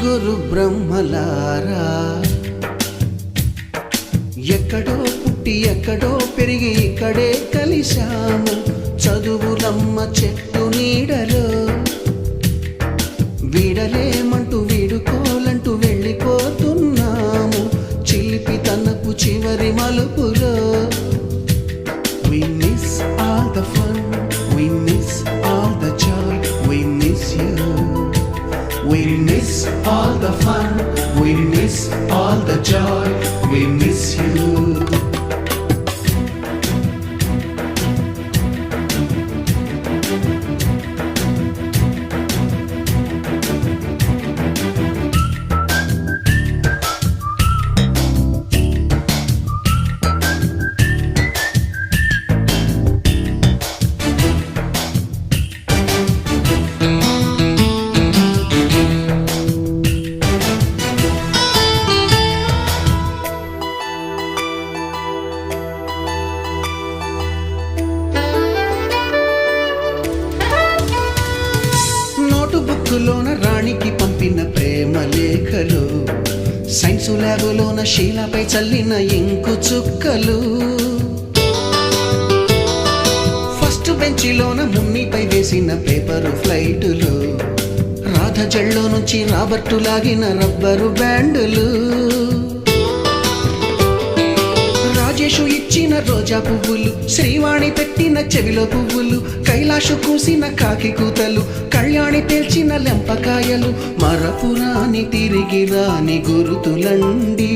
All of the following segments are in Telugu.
గురు బ్రహ్మలారా ఎక్కడో పుట్టి ఎక్కడో పెరిగి ఇక్కడే కలిశాము చదువులమ్మ చెట్టు నీడలో వీడలేమంటూ వీడుకోలంటూ వెళ్ళిపోతున్నాము చిలిపి తనపు చివరి మలుపులో We miss all the fun, we miss all the joy, we miss you. We miss all the fun, we miss all the joy, we miss you. బుక్కులోన రాణికి పంపిన ప్రేమ లేఖలు సైన్సు ల్యాబులోన శీలపై చల్లిన ఇంకు చుక్కలు ఫస్ట్ బెంచిలోన మున్నిపై వేసిన పేపరు ఫ్లైటులు రాధ జల్లో నుంచి రాబర్టు లాగిన రబ్బరు బ్యాండులు రాజేషు ఇచ్చిన రోజా పువ్వులు శ్రీవాణి పెట్టిన చెవిలో పువ్వులు కైలాషు కూసిన కాకి కూతలు కళ్యాణి పేల్చిన లెంపకాయలు మరపురాని తిరిగి రాని గురుతులండి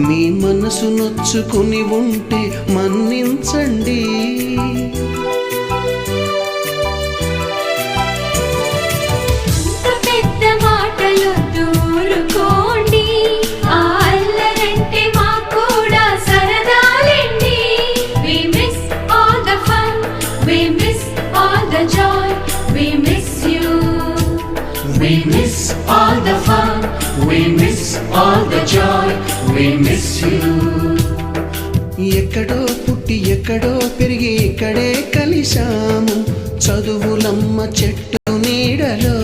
మీ మనసు నొచ్చుకుని ఉంటే మన్నించండి We miss all the fun, we miss all the joy, we miss you. ఎక్కడో పుట్టి ఎక్కడో పెరిగి ఇక్కడే కలిశాము చదువులమ్మ చెట్టు నీడలో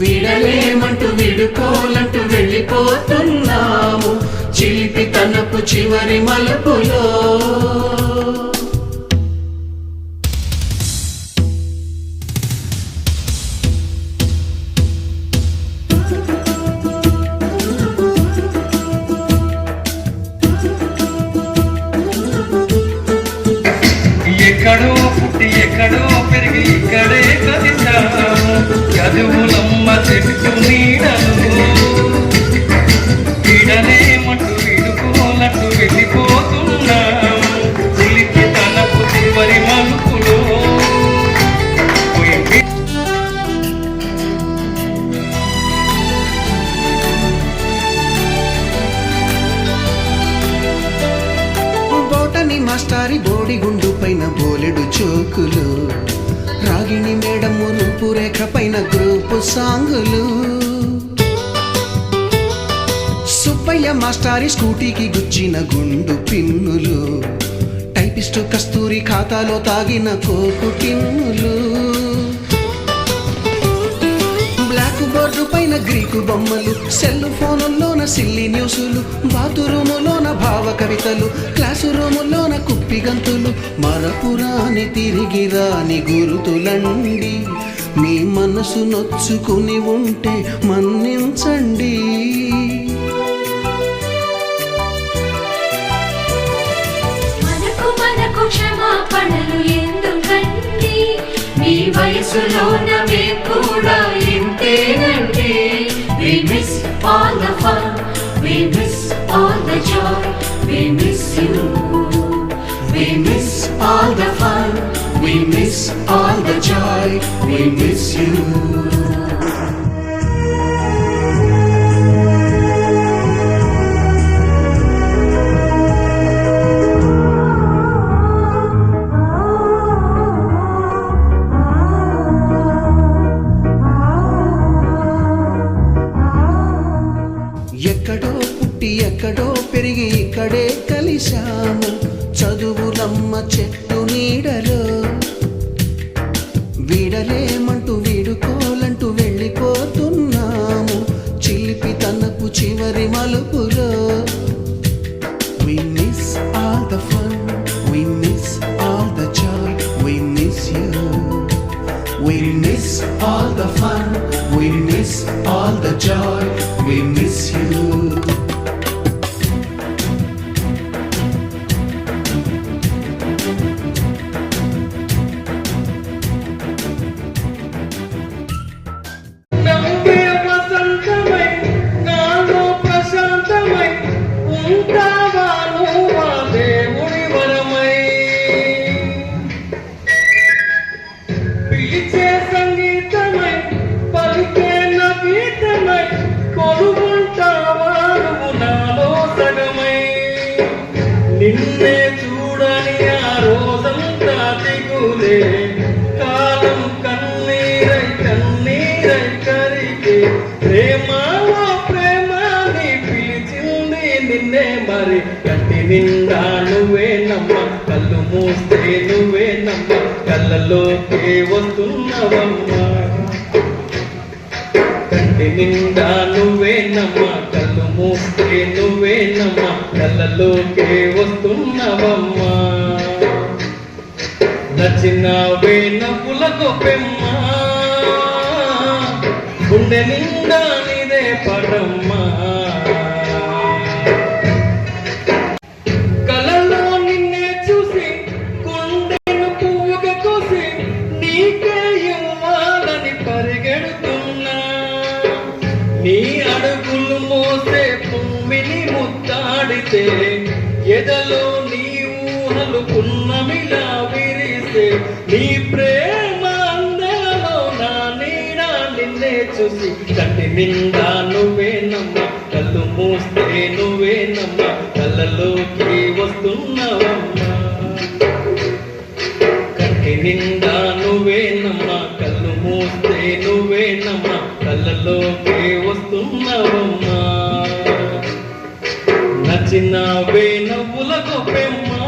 వీడలేమంటూ వీడుకోలంటూ వెళ్ళిపోతున్నాము చిలిపి తనపు చివరి మలుపులో ఎక్కడో పుట్టి ఎక్కడో పెరిగి ఇక్కడే కలిశాము చదువులమ్మ చెట్టు నీడలు వీడలేమంటూ వీడుకోలంటూ వెళ్ళిపోతున్నాము చిలిపి తనపు చివరి మలుపులో మాస్టారి బోడిగుండు పైన బోలెడు చోకులు రాగిణి మేడము రూపురేఖ పైన గ్రూపు సాంగులు సుబ్బయ్య మాస్టారి స్కూటీకి గుచ్చిన గుండు పిన్నులు టైపిస్టు కస్తూరి ఖాతాలో తాగిన కోకు టిన్నులు బ్లాక్ బోర్డు పైన గ్రీకు బొమ్మలు సెల్ ఫోనుల్లోన సిల్లి న్యూసులు బాతురూములోన భావ కవితలు క్లాసు రూములోన కుప్పి గంతులు మరపురాని తిరిగి రాని గురుతులండి మీ మనసు నొచ్చుకుని ఉంటే మన్నించండి మనకు క్షమాపణలు ఎందుకండి మీ వయసులోన మేము కూడా ఇంతేనండి We miss all the fun, we miss all the joy, we miss you. We miss all the fun, we miss all the joy, we miss you. ఎక్కడో పుట్టి ఎక్కడో పెరిగి ఇక్కడే కలిశాము చదువులమ్మ చెట్టు నీడలో వీడలేమంటూ వీడుకోలంటూ వెళ్ళిపోతున్నాము miss all the joy, we miss you. నవ్వే వసంతమై నాలో ప్రశాంతమై ఉంటావా నువ్వా దేవుడి వరమై పిలిచే సంగీతమై పలికే నగీతమై కొలుగుంటావా నువ్వు నాలో సగమై నిన్నే చూడని ఆ రోజంతా దిగులే కాలం కన్నీరై కన్నీరై కరిగే ప్రేమలో ప్రేమని పిలిచింది నిన్నే మరి కంటి నిండా నువ్వే నమ్మ కళ్ళు మూస్తే నువ్వే నమ్మ కళ్ళలోకి వస్తున్నవమ్మా కంటి నిండా నువ్వే నమ్మ కళ్ళు మూస్తే నువ్వే నమ్మ కళ్ళలోకి వస్తున్నవమ్మా నచ్చినవే నవ్వుల గొప్పెమ్మా గుండె నిండా నీదే పడమ్మా కలలో నిన్నే చూసి గుండెను పువ్వుగా కోసి నీకే ఇవ్వాలని పరిగెడుతున్నా నీ అడుగులు మోసే పుమ్మిని ముద్దాడితే ఎదలో నీ ఊహలు పున్నమిలా విరిసే నీ ప్రేమ అందాలో నా నీడ నిన్నే చూసి కంటి నిండా నువ్వే నమ్మ కళ్ళు మూస్తే నువ్వే నమ్మ కళ్ళలోకి వస్తున్నవమ్మా కంటి నిండా నువ్వే నమ్మ కళ్ళు మూస్తే నువ్వే నమ్మ కళ్ళలోకి వస్తున్నవమ్మా నచ్చినవే నవ్వుల గొప్పెమ్మా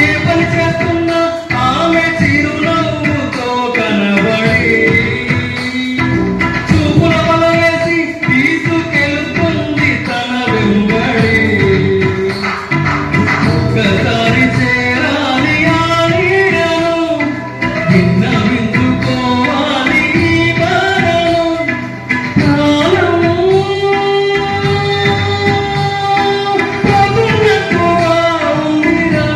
ఏ పని చేస్తున్నా ఆమె చిరునవ్వుతో కనబడి చూపుల వల వేసి తీసుకెళ్తుంది తన వెంబడి ఒక్కసారి చేరాలి ఆ నీడను విన్నవించుకోవాలి ఈ బాధను ప్రాణము పోతున్నట్టుగా ఉందిరా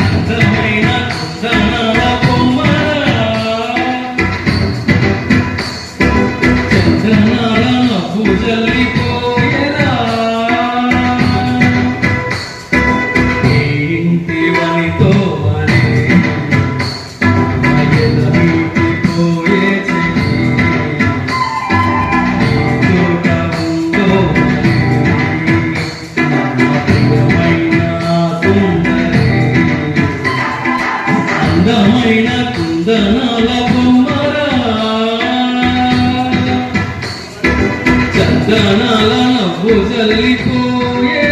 అందమైన కుందనాల బొమ్మరా చందనాల నవ్వు జల్లిపోయేరా ఏ ఇంటి వనితో మరి మాయల వీటిపోయే చెలి ఏ చోట ఉందో మరి నా ప్రియమైన సుందరి అందమైన కుందనాల బొమ్మరా చందనాల నవ్వు జల్లిపోయే